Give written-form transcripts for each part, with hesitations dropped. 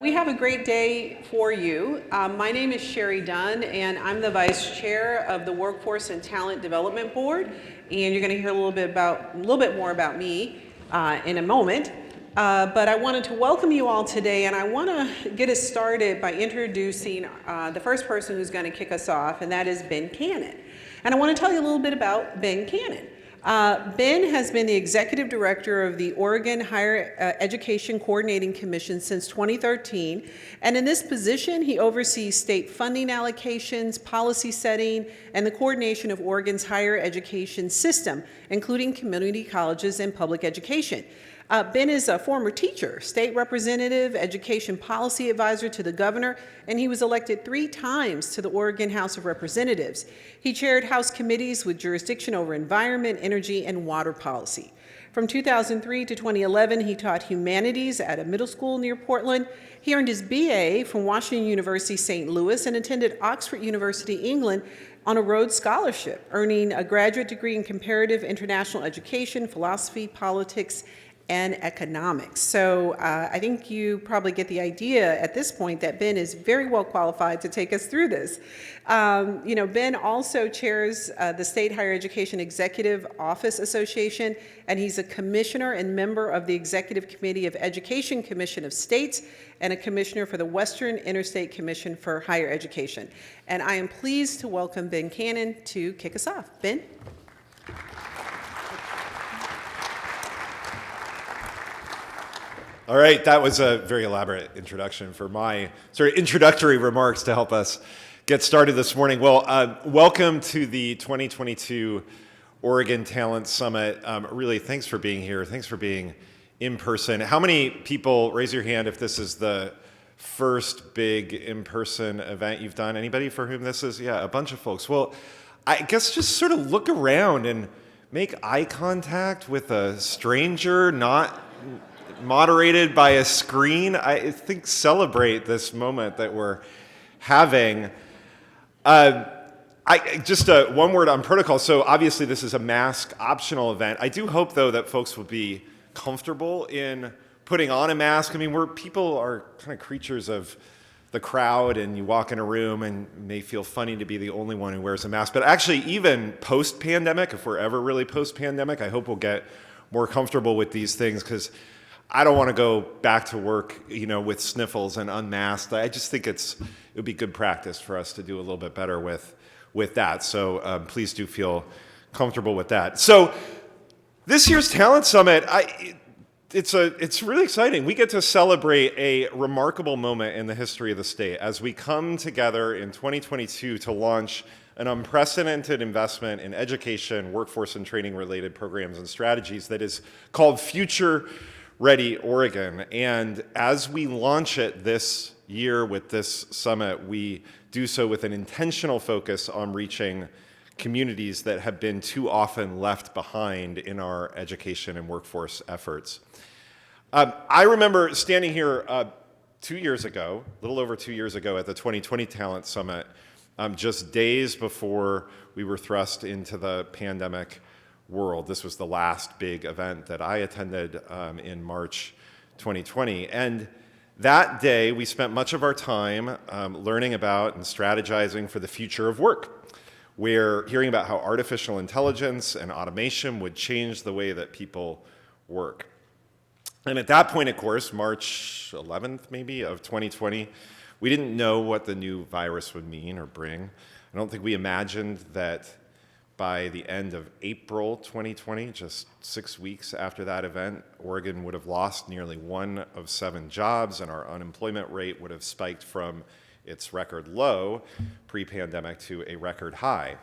We have a great day for you. My name is Shari Dunn, and I'm the Vice Chair of the Workforce and Talent Development Board. And you're going to hear a little bit more about me in a moment. But I wanted to welcome you all today, and I want to get us started by introducing the first person who's going to kick us off, and that is Ben Cannon. And I want to tell you a little bit about Ben Cannon. Ben has been the Executive Director of the Oregon Higher Education Coordinating Commission since 2013, and in this position he oversees state funding allocations, policy setting, and the coordination of Oregon's higher education system, including community colleges and public education. Ben is a former teacher, state representative, education policy advisor to the governor, and he was elected 3 times to the Oregon House of Representatives. He chaired House committees with jurisdiction over environment, energy, and water policy. From 2003 to 2011, he taught humanities at a middle school near Portland. He earned his BA from Washington University St. Louis and attended Oxford University, England, on a Rhodes Scholarship, earning a graduate degree in comparative international education, philosophy, politics, and economics. So I think you probably get the idea at this point that Ben is very well qualified to take us through this. Ben also chairs the State Higher Education Executive Office Association, and he's a commissioner and member of the Executive Committee of Education Commission of States and a commissioner for the Western Interstate Commission for Higher Education. And I am pleased to welcome Ben Cannon to kick us off. Ben? All right, that was a very elaborate introduction for my sort of introductory remarks to help us get started this morning. Well, welcome to the 2022 Oregon Talent Summit. Really, thanks for being here. Thanks for being in person. How many people, raise your hand if this is the first big in-person event you've done? Anybody for whom this is? Yeah, a bunch of folks. Well, I guess just sort of look around and make eye contact with a stranger, not moderated by a screen. I think celebrate this moment that we're having. Just one word on protocol. So obviously this is a mask optional event. I do hope though that folks will be comfortable in putting on a mask. I mean, people are kind of creatures of the crowd, and you walk in a room and it may feel funny to be the only one who wears a mask. But actually, even post-pandemic, if we're ever really post-pandemic, I hope we'll get more comfortable with these things, because I don't want to go back to work, with sniffles and unmasked. I just think it would be good practice for us to do a little bit better with that. So please do feel comfortable with that. So this year's Talent Summit, it's really exciting. We get to celebrate a remarkable moment in the history of the state as we come together in 2022 to launch an unprecedented investment in education, workforce, and training-related programs and strategies that is called Future Ready Oregon. And as we launch it this year with this summit, we do so with an intentional focus on reaching communities that have been too often left behind in our education and workforce efforts. I remember standing here 2 years ago, a little over 2 years ago, at the 2020 Talent Summit, just days before we were thrust into the pandemic world. This was the last big event that I attended in March 2020. And that day, we spent much of our time learning about and strategizing for the future of work. We're hearing about how artificial intelligence and automation would change the way that people work. And at that point, of course, March 11th maybe of 2020, we didn't know what the new virus would mean or bring. I don't think we imagined that by the end of April 2020, just 6 weeks after that event, Oregon would have lost nearly 1 of 7 jobs, and our unemployment rate would have spiked from its record low pre-pandemic to a record high.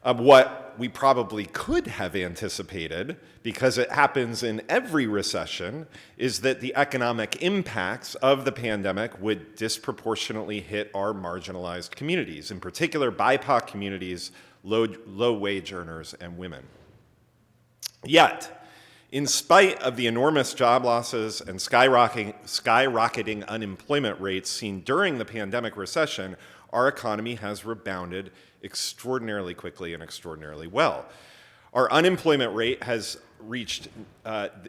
What we probably could have anticipated, because it happens in every recession, is that the economic impacts of the pandemic would disproportionately hit our marginalized communities, in particular BIPOC communities, low-wage earners, and women. Yet, in spite of the enormous job losses and skyrocketing unemployment rates seen during the pandemic recession, our economy has rebounded extraordinarily quickly and extraordinarily well. Our unemployment rate has reached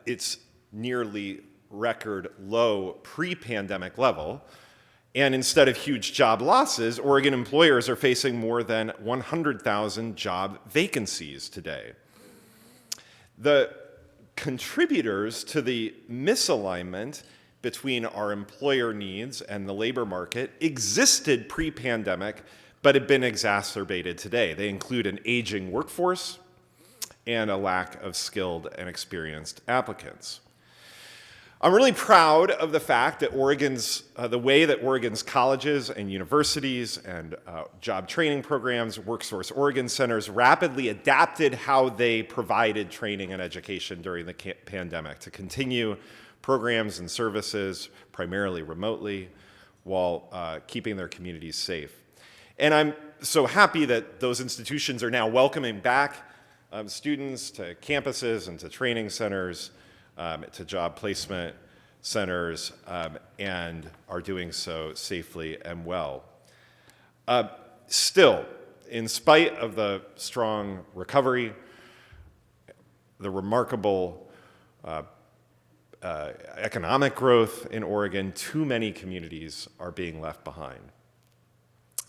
its nearly record low pre-pandemic level. And instead of huge job losses, Oregon employers are facing more than 100,000 job vacancies today. The contributors to the misalignment between our employer needs and the labor market existed pre-pandemic, but have been exacerbated today. They include an aging workforce and a lack of skilled and experienced applicants. I'm really proud of the fact that the way that Oregon's colleges and universities and job training programs, Workforce Oregon centers rapidly adapted how they provided training and education during the pandemic to continue programs and services primarily remotely while keeping their communities safe. And I'm so happy that those institutions are now welcoming back students to campuses and to training centers, to job placement centers, and are doing so safely and well. Still, in spite of the strong recovery, the remarkable economic growth in Oregon, too many communities are being left behind.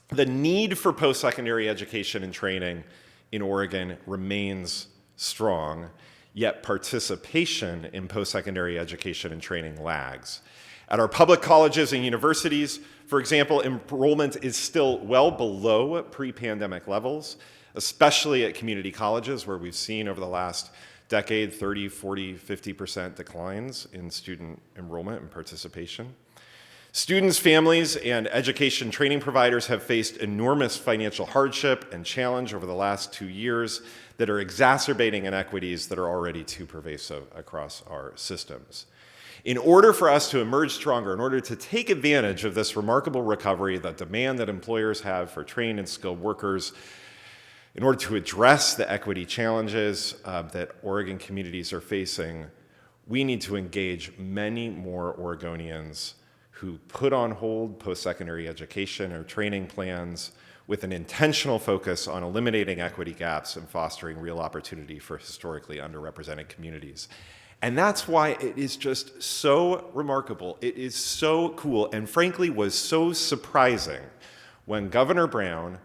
The need for post-secondary education and training in Oregon remains strong, yet participation in post-secondary education and training lags. At our public colleges and universities, for example, enrollment is still well below pre-pandemic levels, especially at community colleges where we've seen over the last decade 30, 40, 50% declines in student enrollment and participation. Students, families, and education training providers have faced enormous financial hardship and challenge over the last 2 years that are exacerbating inequities that are already too pervasive across our systems. In order for us to emerge stronger, in order to take advantage of this remarkable recovery, the demand that employers have for trained and skilled workers, in order to address the equity challenges that Oregon communities are facing, we need to engage many more Oregonians who put on hold post-secondary education or training plans with an intentional focus on eliminating equity gaps and fostering real opportunity for historically underrepresented communities. And that's why it is just so remarkable. It is so cool, and frankly was so surprising when Governor Brown,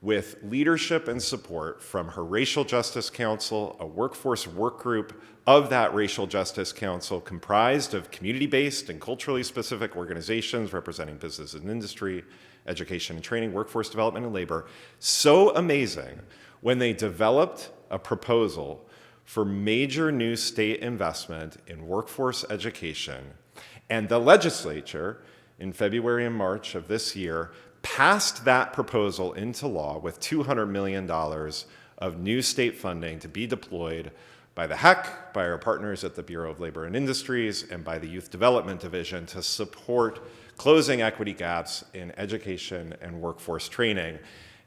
with leadership and support from her Racial Justice Council, a workforce work group of that Racial Justice Council comprised of community-based and culturally specific organizations representing business and industry, education and training, workforce development and labor, so amazing when they developed a proposal for major new state investment in workforce education, and the legislature in February and March of this year passed that proposal into law with $200 million of new state funding to be deployed by the HECC, by our partners at the Bureau of Labor and Industries, and by the Youth Development Division to support closing equity gaps in education and workforce training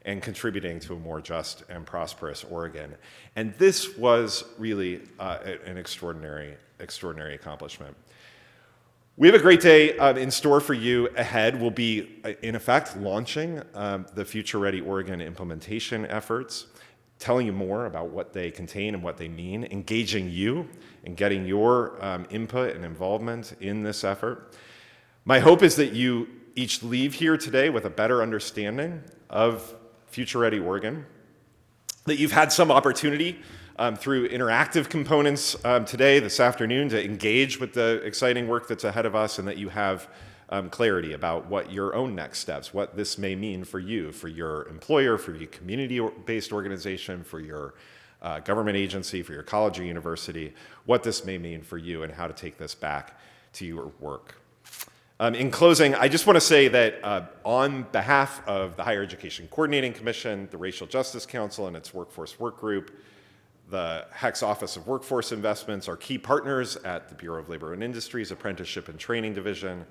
and contributing to a more just and prosperous Oregon. And this was really an extraordinary accomplishment. We have a great day in store for you ahead. We'll be, in effect, launching the Future Ready Oregon implementation efforts, telling you more about what they contain and what they mean, engaging you and getting your input and involvement in this effort. My hope is that you each leave here today with a better understanding of Future Ready Oregon, that you've had some opportunity through interactive components today, this afternoon, to engage with the exciting work that's ahead of us, and that you have clarity about what your own next steps, what this may mean for you, for your employer, for your community-based organization, for your government agency, for your college or university, what this may mean for you and how to take this back to your work. In closing, I just want to say that on behalf of the Higher Education Coordinating Commission, the Racial Justice Council and its Workforce Work Group, the HECC's Office of Workforce Investments, our key partners at the Bureau of Labor and Industries Apprenticeship and Training Division,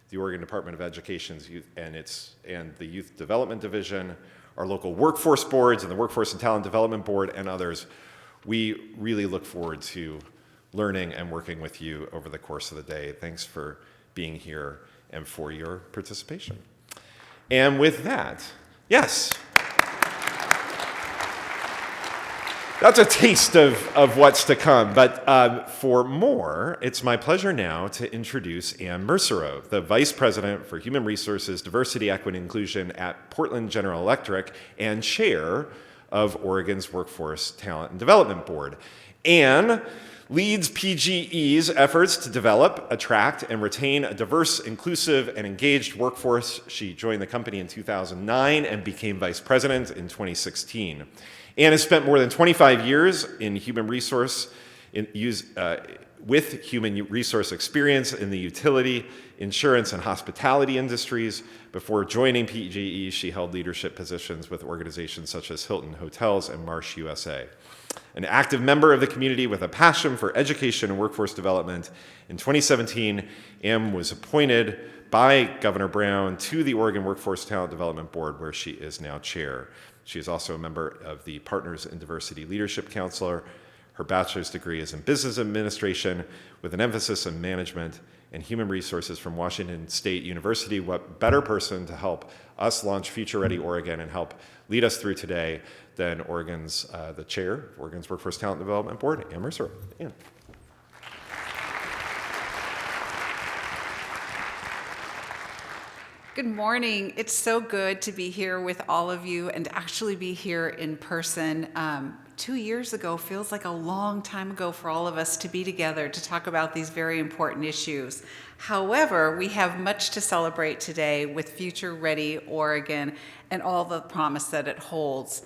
the Oregon Department of Education's and the Youth Development Division, our local workforce boards and the Workforce and Talent Development Board, and others, we really look forward to learning and working with you over the course of the day. Thanks for being here and for your participation. And with that, yes. That's a taste of what's to come. But for more, it's my pleasure now to introduce Ann Mersereau, the Vice President for Human Resources, Diversity, Equity, and Inclusion at Portland General Electric and Chair of Oregon's Workforce Talent and Development Board. Ann leads PGE's efforts to develop, attract, and retain a diverse, inclusive, and engaged workforce. She joined the company in 2009 and became Vice President in 2016. Ann has spent more than 25 years in human resource with human resource experience in the utility, insurance, and hospitality industries. Before joining PGE, she held leadership positions with organizations such as Hilton Hotels and Marsh USA. An active member of the community with a passion for education and workforce development, in 2017, Ann was appointed by Governor Brown to the Oregon Workforce Talent Development Board, where she is now chair. She is also a member of the Partners in Diversity Leadership Council. Her bachelor's degree is in business administration with an emphasis in management and human resources from Washington State University. What better person to help us launch Future Ready Oregon and help lead us through today than Oregon's the chair of Oregon's Workforce Talent Development Board, Ann Mersereau. Ann. Good morning. It's so good to be here with all of you and actually be here in person. 2 years ago feels like a long time ago for all of us to be together to talk about these very important issues. However, we have much to celebrate today with Future Ready Oregon and all the promise that it holds.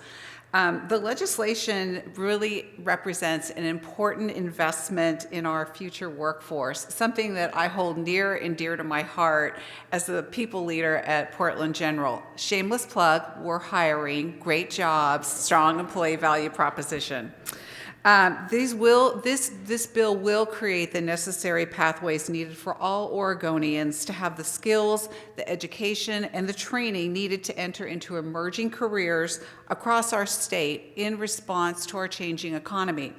The legislation really represents an important investment in our future workforce, something that I hold near and dear to my heart as the people leader at Portland General. Shameless plug, we're hiring, great jobs, strong employee value proposition. This bill will create the necessary pathways needed for all Oregonians to have the skills, the education, and the training needed to enter into emerging careers across our state in response to our changing economy.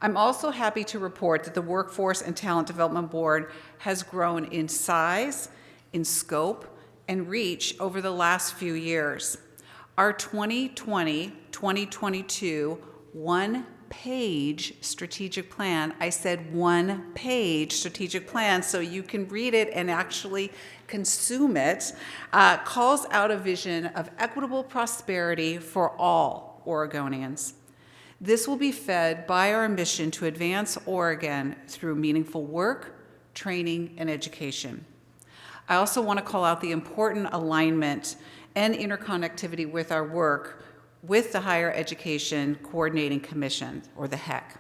I'm also happy to report that the Workforce and Talent Development Board has grown in size, in scope, and reach over the last few years. Our 2020-2022 one-page strategic plan, I said one-page strategic plan so you can read it and actually consume it, calls out a vision of equitable prosperity for all Oregonians. This will be fed by our mission to advance Oregon through meaningful work, training, and education. I also want to call out the important alignment and interconnectivity with our work with the Higher Education Coordinating Commission, or the HECC.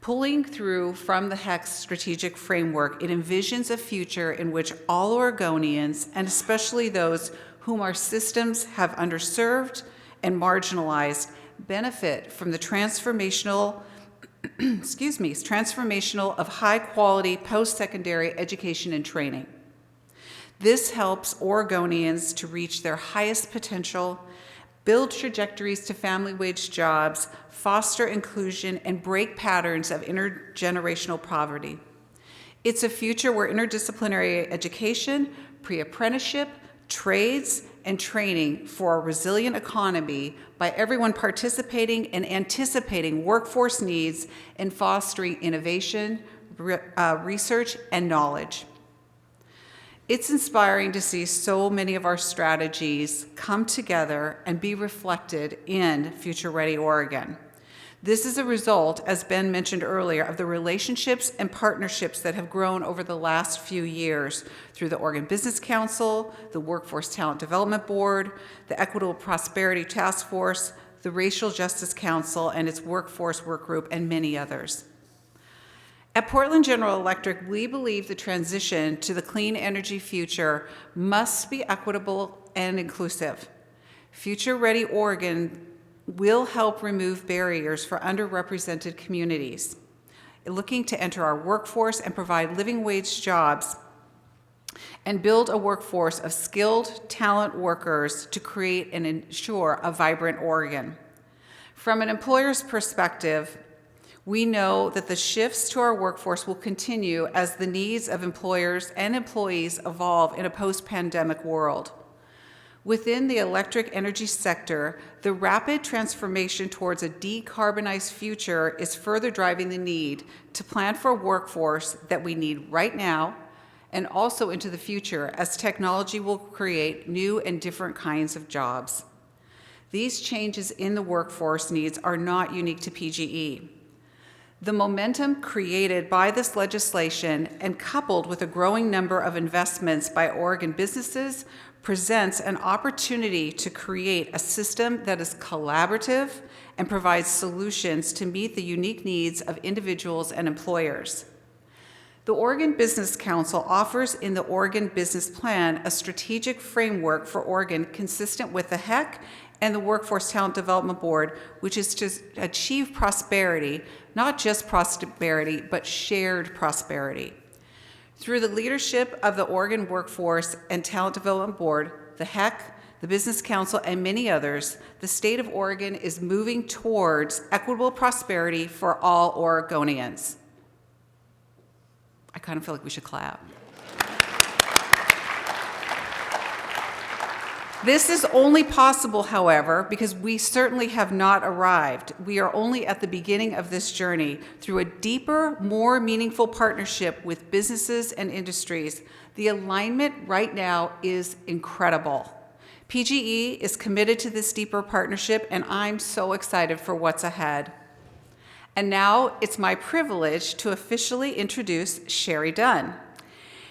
Pulling through from the HECC's strategic framework, it envisions a future in which all Oregonians, and especially those whom our systems have underserved and marginalized, benefit from the transformational of high-quality post-secondary education and training. This helps Oregonians to reach their highest potential, build trajectories to family wage jobs, foster inclusion, and break patterns of intergenerational poverty. It's a future where interdisciplinary education, pre-apprenticeship, trades, and training for a resilient economy by everyone participating and anticipating workforce needs and fostering innovation, research, and knowledge. It's inspiring to see so many of our strategies come together and be reflected in Future Ready Oregon. This is a result, as Ben mentioned earlier, of the relationships and partnerships that have grown over the last few years through the Oregon Business Council, the Workforce Talent Development Board, the Equitable Prosperity Task Force, the Racial Justice Council and its Workforce Work Group, and many others. At Portland General Electric, we believe the transition to the clean energy future must be equitable and inclusive. Future Ready Oregon will help remove barriers for underrepresented communities, looking to enter our workforce and provide living wage jobs and build a workforce of skilled talent workers to create and ensure a vibrant Oregon. From an employer's perspective, we know that the shifts to our workforce will continue as the needs of employers and employees evolve in a post-pandemic world. Within the electric energy sector, the rapid transformation towards a decarbonized future is further driving the need to plan for a workforce that we need right now and also into the future, as technology will create new and different kinds of jobs. These changes in the workforce needs are not unique to PGE. The momentum created by this legislation and coupled with a growing number of investments by Oregon businesses presents an opportunity to create a system that is collaborative and provides solutions to meet the unique needs of individuals and employers. The Oregon Business Council offers in the Oregon Business Plan a strategic framework for Oregon consistent with the HECC and the Workforce Talent Development Board, which is to achieve prosperity, not just prosperity, but shared prosperity. Through the leadership of the Oregon Workforce and Talent Development Board, the HECC, the Business Council, and many others, the state of Oregon is moving towards equitable prosperity for all Oregonians. I kind of feel like we should clap. This is only possible, however, because we certainly have not arrived. We are only at the beginning of this journey. Through a deeper, more meaningful partnership with businesses and industries, the alignment right now is incredible. PGE is committed to this deeper partnership, and I'm so excited for what's ahead. And now it's my privilege to officially introduce Shari Dunn.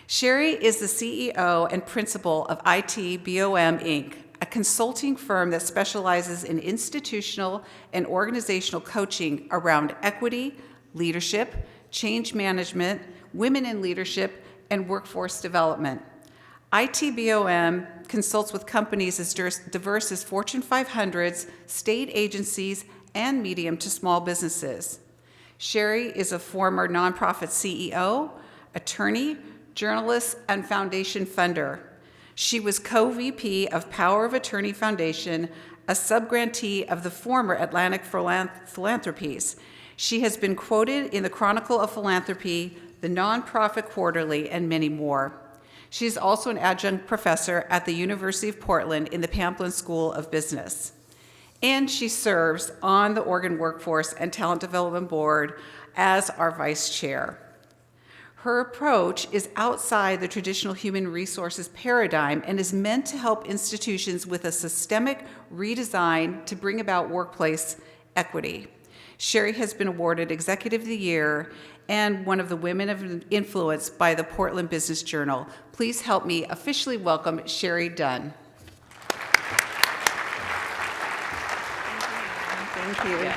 Shari is the CEO and principal of ITBOM, Inc., a consulting firm that specializes in institutional and organizational coaching around equity, leadership, change management, women in leadership, and workforce development. ITBOM consults with companies as diverse as Fortune 500s, state agencies, and medium to small businesses. Shari is a former nonprofit CEO, attorney, journalist, and foundation funder. She was co-VP of Power of Attorney Foundation, a subgrantee of the former Atlantic Philanthropies. She has been quoted in the Chronicle of Philanthropy, the Nonprofit Quarterly, and many more. She is also an adjunct professor at the University of Portland in the Pamplin School of Business. And she serves on the Oregon Workforce and Talent Development Board as our vice chair. Her approach is outside the traditional human resources paradigm and is meant to help institutions with a systemic redesign to bring about workplace equity. Shari has been awarded Executive of the Year and one of the Women of Influence by the Portland Business Journal. Please help me officially welcome Shari Dunn. Thank you.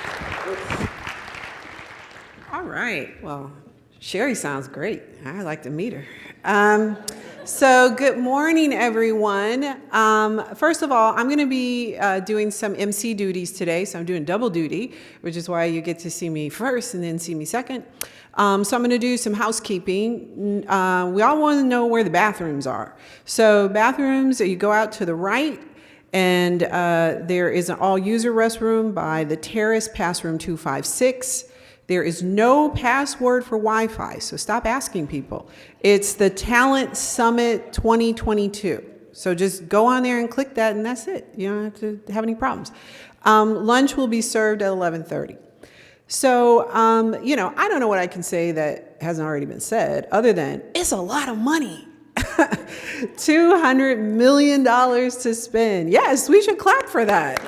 All right. Well, Shari sounds great. I'd like to meet her. So good morning, everyone. First of all, I'm going to be doing some MC duties today. So I'm doing double duty, which is why you get to see me first and then see me second. So I'm going to do some housekeeping. We all want to know where the bathrooms are. So bathrooms, you go out to the right, and there is an all-user restroom by the terrace, pass room 256. There is no password for Wi-Fi, so stop asking people. It's the Talent Summit 2022. So just go on there and click that, and that's it. You don't have to have any problems. Lunch will be served at 11:30. So, I don't know what I can say that hasn't already been said, other than it's a lot of money. $200 million to spend. Yes, we should clap for that.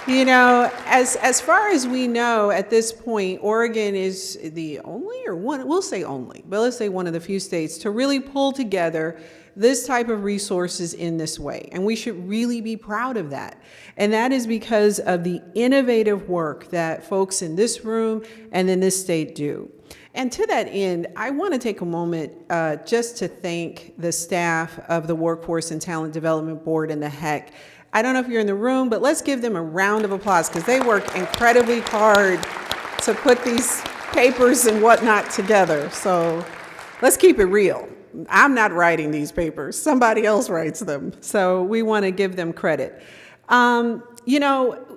As far as we know at this point, Oregon is the only, or one, we'll say only, but let's say one of the few states to really pull together this type of resources in this way. And we should really be proud of that. And that is because of the innovative work that folks in this room and in this state do. And to that end, I want to take a moment just to thank the staff of the Workforce and Talent Development Board and the HECC. I don't know if you're in the room, but let's give them a round of applause because they work incredibly hard to put these papers and whatnot together. So let's keep it real. I'm not writing these papers. Somebody else writes them. So we want to give them credit.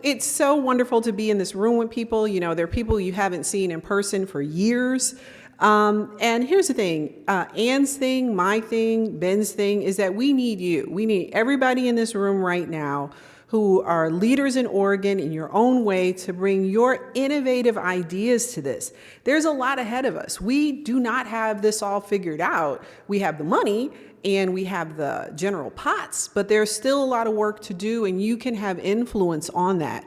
It's so wonderful to be in this room with people. There are people you haven't seen in person for years. And here's the thing, Ann's thing, my thing, Ben's thing is that we need you. We need everybody in this room right now who are leaders in Oregon in your own way to bring your innovative ideas to this. There's a lot ahead of us. We do not have this all figured out. We have the money and we have the general pots, but there's still a lot of work to do and you can have influence on that.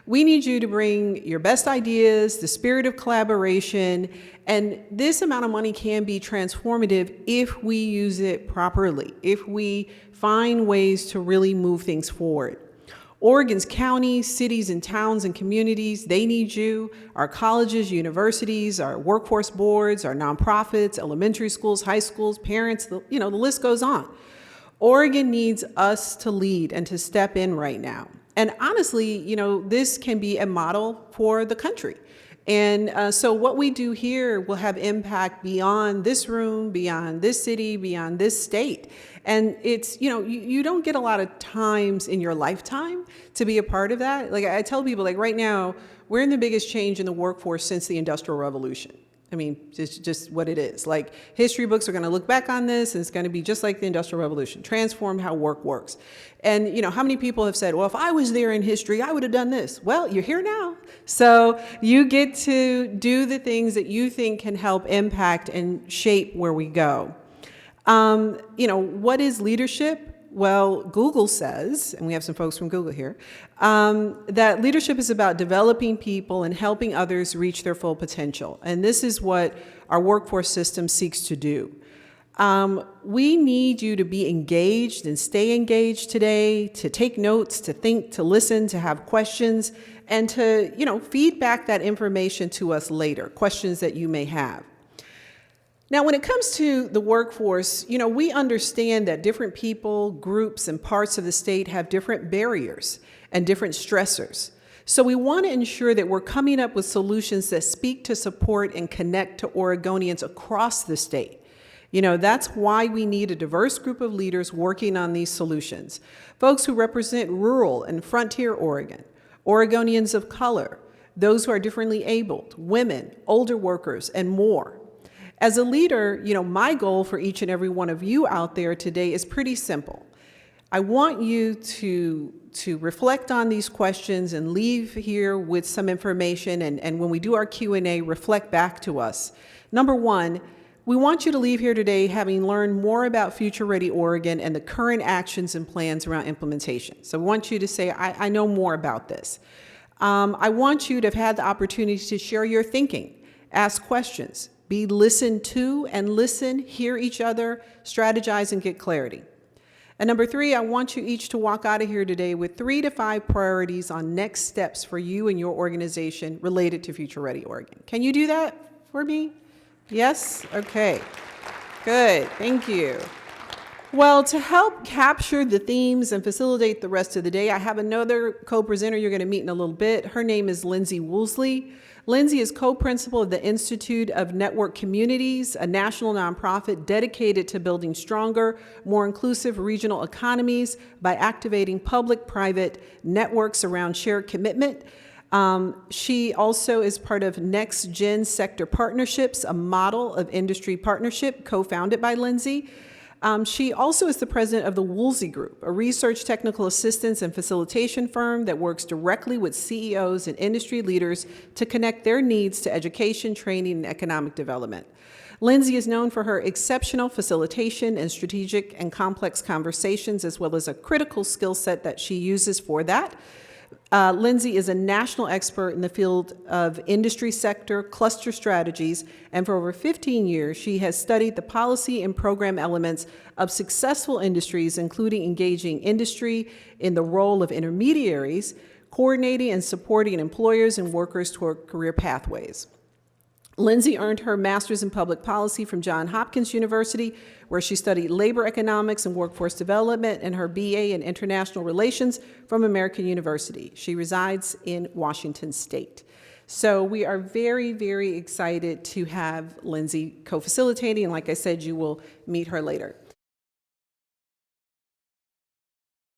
We need you to bring your best ideas, the spirit of collaboration, and this amount of money can be transformative if we use it properly, if we find ways to really move things forward. Oregon's counties, cities, and towns and communities, they need you. Our colleges, universities, our workforce boards, our nonprofits, elementary schools, high schools, parents, the list goes on. Oregon needs us to lead and to step in right now. And honestly, this can be a model for the country. And so what we do here will have impact beyond this room, beyond this city, beyond this state. And it's, you don't get a lot of times in your lifetime to be a part of that. Like I tell people, like right now, we're in the biggest change in the workforce since the Industrial Revolution. I mean, just what it is. Like history books are going to look back on this and it's going to be just like the Industrial Revolution, transform how work works. And how many people have said, well, if I was there in history, I would have done this. Well, you're here now. So you get to do the things that you think can help impact and shape where we go. What is leadership? Well, Google says, and we have some folks from Google here, that leadership is about developing people and helping others reach their full potential. And this is what our workforce system seeks to do. We need you to be engaged and stay engaged today, to take notes, to think, to listen, to have questions, and to, feed back that information to us later, questions that you may have. Now, when it comes to the workforce, we understand that different people, groups, and parts of the state have different barriers and different stressors. So we want to ensure that we're coming up with solutions that speak to support and connect to Oregonians across the state. That's why we need a diverse group of leaders working on these solutions. Folks who represent rural and frontier Oregon, Oregonians of color, those who are differently abled, women, older workers, and more. As a leader, my goal for each and every one of you out there today is pretty simple. I want you to reflect on these questions and leave here with some information, and when we do our Q&A, reflect back to us. Number one, we want you to leave here today having learned more about Future Ready Oregon and the current actions and plans around implementation. So we want you to say, I know more about this. I want you to have had the opportunity to share your thinking, ask questions, be listened to and listen, hear each other, strategize, and get clarity. And number three, I want you each to walk out of here today with 3 to 5 priorities on next steps for you and your organization related to Future Ready Oregon. Can you do that for me? Yes? Okay. Good. Thank you. Well, to help capture the themes and facilitate the rest of the day, I have another co-presenter you're going to meet in a little bit. Her name is Lindsay Woolsey. Lindsay is co-principal of the Institute of Network Communities, a national nonprofit dedicated to building stronger, more inclusive regional economies by activating public-private networks around shared commitment. She also is part of Next Gen Sector Partnerships, a model of industry partnership co-founded by Lindsay. She also is the president of the Woolsey Group, a research technical assistance and facilitation firm that works directly with CEOs and industry leaders to connect their needs to education, training, and economic development. Lindsay is known for her exceptional facilitation and strategic and complex conversations, as well as a critical skill set that she uses for that. Lindsay is a national expert in the field of industry sector cluster strategies, and for over 15 years, she has studied the policy and program elements of successful industries, including engaging industry in the role of intermediaries, coordinating and supporting employers and workers toward career pathways. Lindsay earned her master's in public policy from Johns Hopkins University, where she studied labor economics and workforce development, and her BA in international relations from American University. She resides in Washington State. So we are very, very excited to have Lindsay co-facilitating, and like I said, you will meet her later.